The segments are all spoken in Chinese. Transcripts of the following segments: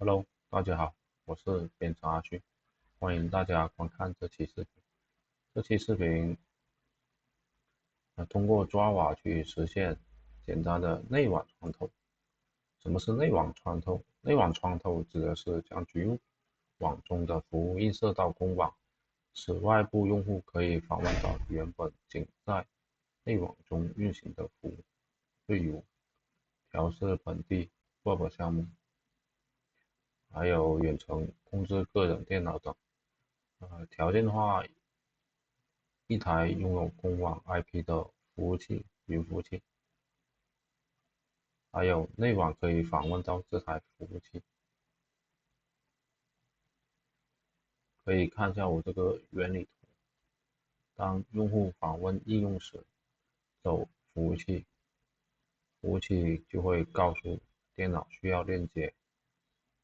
Hello，大家好，我是编程阿旭，欢迎大家观看这期视频。这期视频通过 Java 去实现简单的内网穿透。什么是内网穿透？内网穿透指的是将局网中的服务映射到公网，使外部用户可以访问到原本仅在内网中运行的服务，例如调试本地 Web 项目，还有远程控制个人电脑等。条件化一台拥有公网 IP 的服务器云服务器，还有内网可以访问到这台服务器。可以看一下我这个原理图。当用户访问应用时，走服务器，服务器就会告诉电脑需要链接，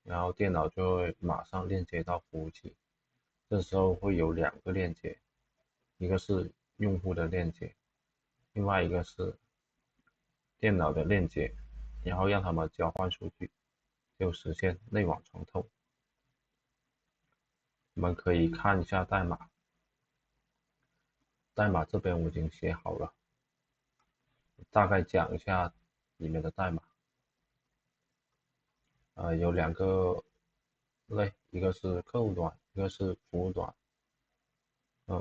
然后电脑就会马上链接到服务器。这时候会有两个链接，一个是用户的链接，另外一个是电脑的链接，然后让他们交换数据，就实现内网穿透。我们可以看一下代码，代码这边我已经写好了，大概讲一下里面的代码。有两个类，一个是客户端，一个是服务端。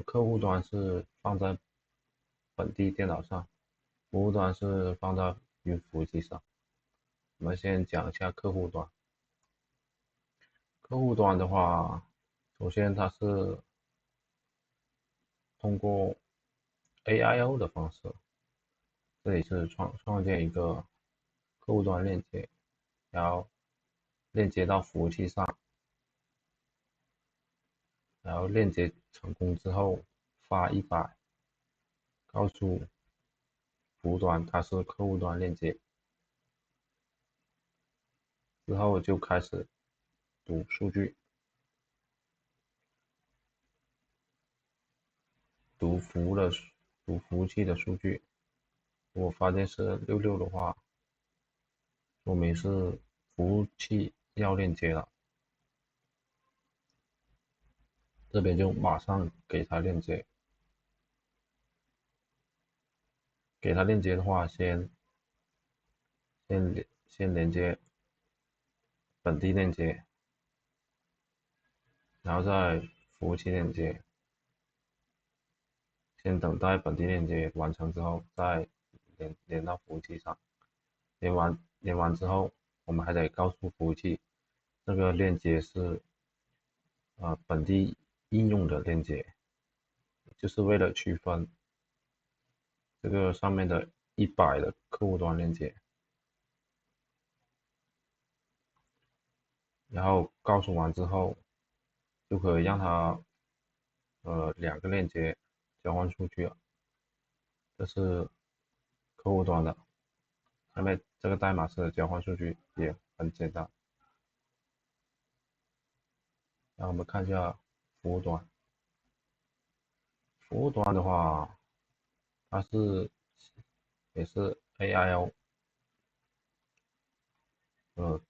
客户端是放在本地电脑上，服务端是放在云服务器上。我们先讲一下客户端。客户端的话，首先它是通过 AIO 的方式，这里是创建一个客户端链接，然后链接到服务器上，然后链接成功之后发100，告诉服务端它是客户端链接，之后就开始读数据，读服务器的数据。如果发现是66的话，说明是服务器要链接了，这边就马上给它链接。给它链接的话，先连接本地链接，然后再服务器链接。先等待本地链接完成之后，再连到服务器上。连完之后，我们还得告诉服务器，这个链接是本地应用的链接，就是为了区分这个上面的100的客户端链接。然后告诉完之后，就可以让它两个链接交换数据了。这是客户端的，下面这个代码是交换数据，也很简单。让我们看一下服务端。服务端的话，它也是 AIO，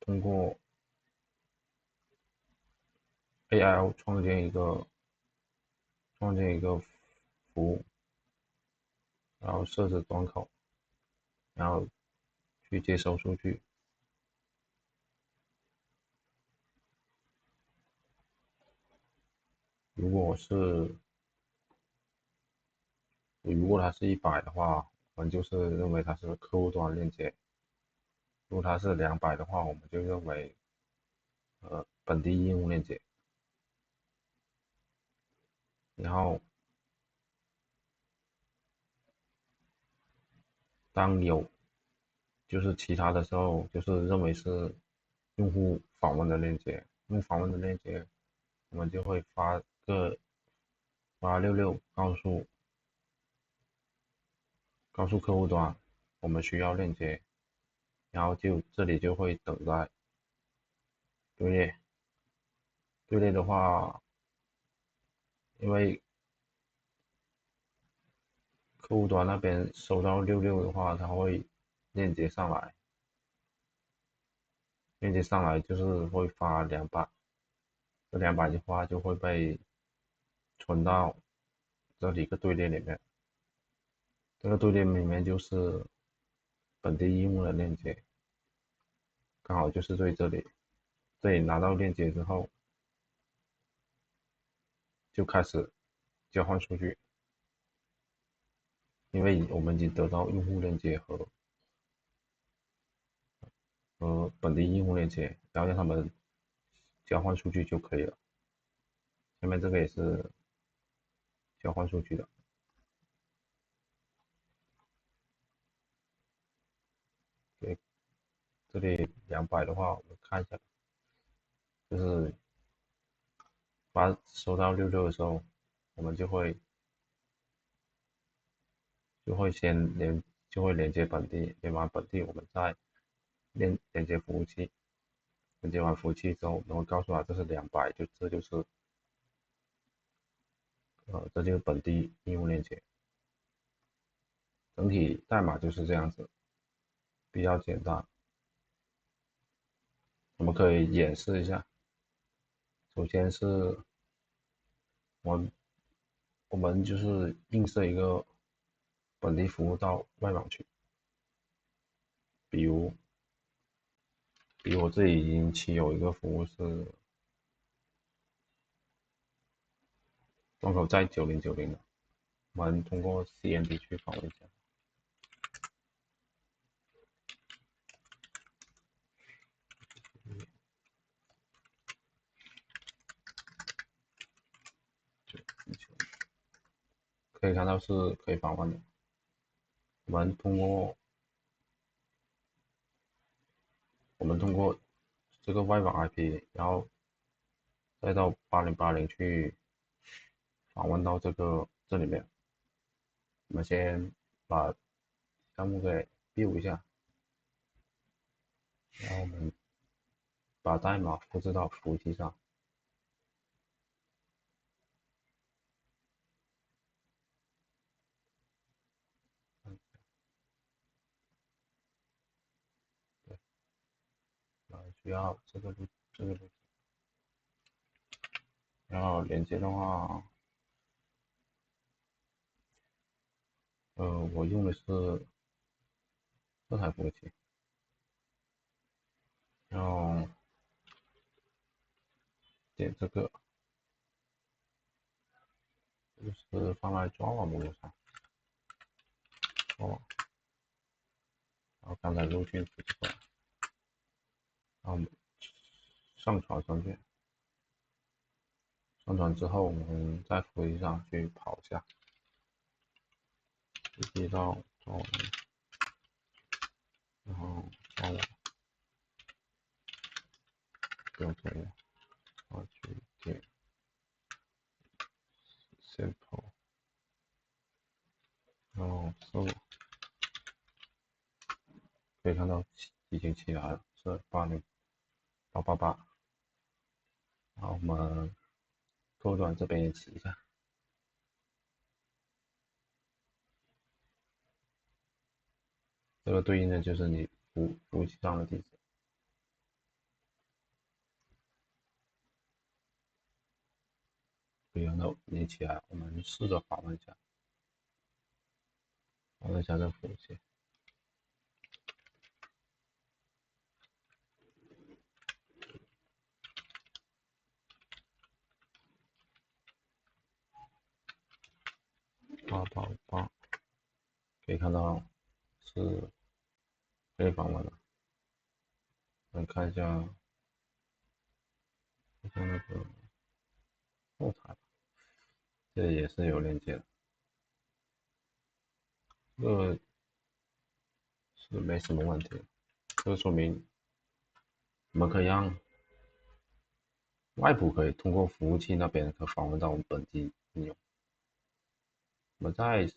通过 AIO 创建一个服务，然后设置端口，然后去接收数据。如果是如果它是100的话，我们就是认为它是客户端链接；如果它是200的话，我们就认为本地应用链接。然后当有就是其他的时候，就是认为是用户访问的链接，用访问的链接，我们就会发66告诉客户端我们需要链接，然后这里就会等待队列。队列的话，因为客户端那边收到66的话，它会链接上来，链接上来就是会发200，这200的话就会被存到这里一个队列里面，这个队列里面就是本地应用的链接，刚好就是对这里拿到链接之后就开始交换数据，因为我们已经得到用户链接和本地应用链接，然后让他们交换数据就可以了。下面这个也是交换数据的，对，这里200的话，我们看一下，就是收到66的时候，我们就会先连接本地，连完本地，我们再连接服务器，连接完服务器之后，我们会告诉他这是200，这就是本地应用链接，整体代码就是这样子，比较简单。我们可以演示一下，首先是我们我们就是映射一个本地服务到外网去，比如我这里已经其有一个服务是端口在9090的，我们通过 CMD 去访问一下，可以看到是可以访问的。我们通过这个外网 IP，然后再到8080去访问到这里面。我们先把项目给 build 一下，然后我们把代码复制到服务器上。对，需要这个路径，然后连接的话，我用的是这台服务器，然后点这个，就是放在 Java 目录上，Java，然后刚才路径复制出来，然后上传上去，上传之后我们在服务器上去跑一下，直接到 Java，然后 Java 不用这个，然后去点 sample，然后搜，可以看到已经起来了，是80888，然后我们后端这边也起一下，这个对应的就是你服务器上的地址。对，那连起来，我们试着访问一下，访问一下这服务器。888，可以看到是可以访问的。我们看一下那个后台，这也是有链接的，这个是没什么问题的。这个说明我们可以让外部可以通过服务器那边可访问到我们本地应用。我们再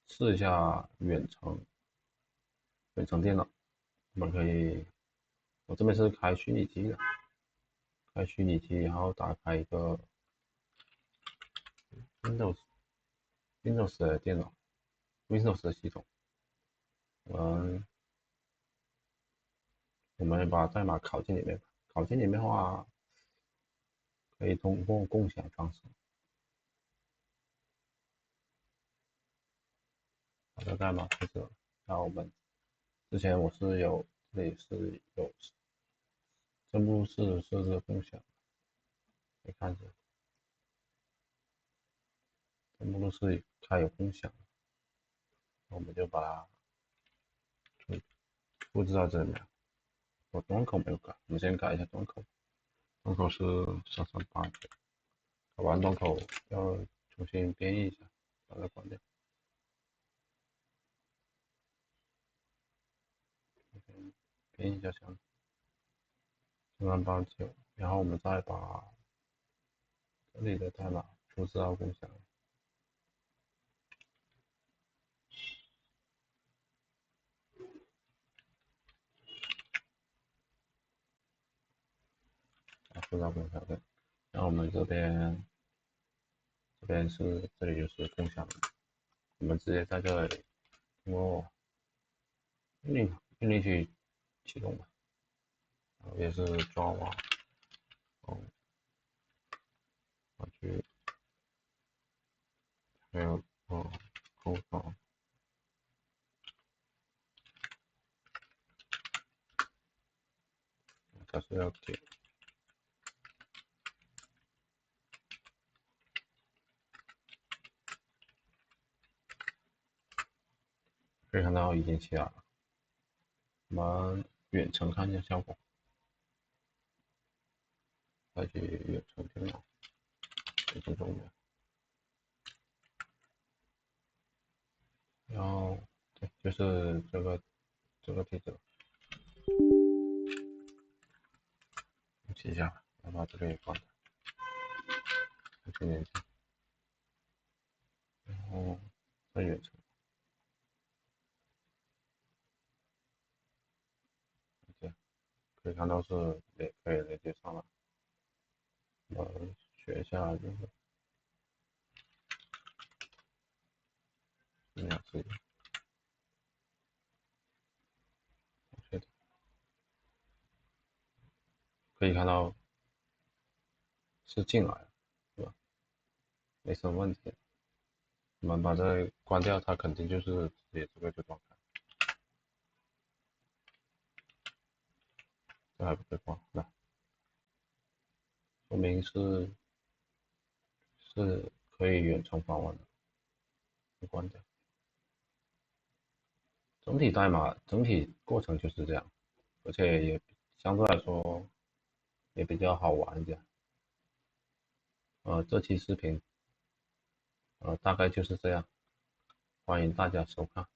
试一下远程电脑，我们可以，我这边是开虚拟机的，开虚拟机，然后打开一个 Windows 的电脑，Windows 的系统，我们我们把代码拷进里面，拷进里面的话，可以通过共享方式。把这代码复制了，那我们之前我是有这里是有这目录是设置共享，你看着这目录是它有共享，我们就把它复制到这里面。我端口没有改，我们先改一下端口，端口是338，改完端口要重新编译一下，把它关掉。编译一下箱389，然后我们再把这里的代码复制到共享。复制到共享对，然后我们这边这里就是共享，我们直接在这里通过命令去启动吧，然后也是抓网，去还有空房，它是要给可以看到已经起来了，我们远程看一下效果，开启远程电脑，远程中间，然后对，就是这个地址，记一下，然后把这个也关掉，重新连接，然后再远程，对，可以看到是可以连接上了，我们学一下就是这样子，确定可以看到是进来了，是吧？没什么问题。我们把这关掉，它肯定就是直接这个就断开，这还不会关，那说明是可以远程访问的，就关掉。整体代码整体过程就是这样，而且也相对来说也比较好玩一点。这期视频大概就是这样，欢迎大家收看。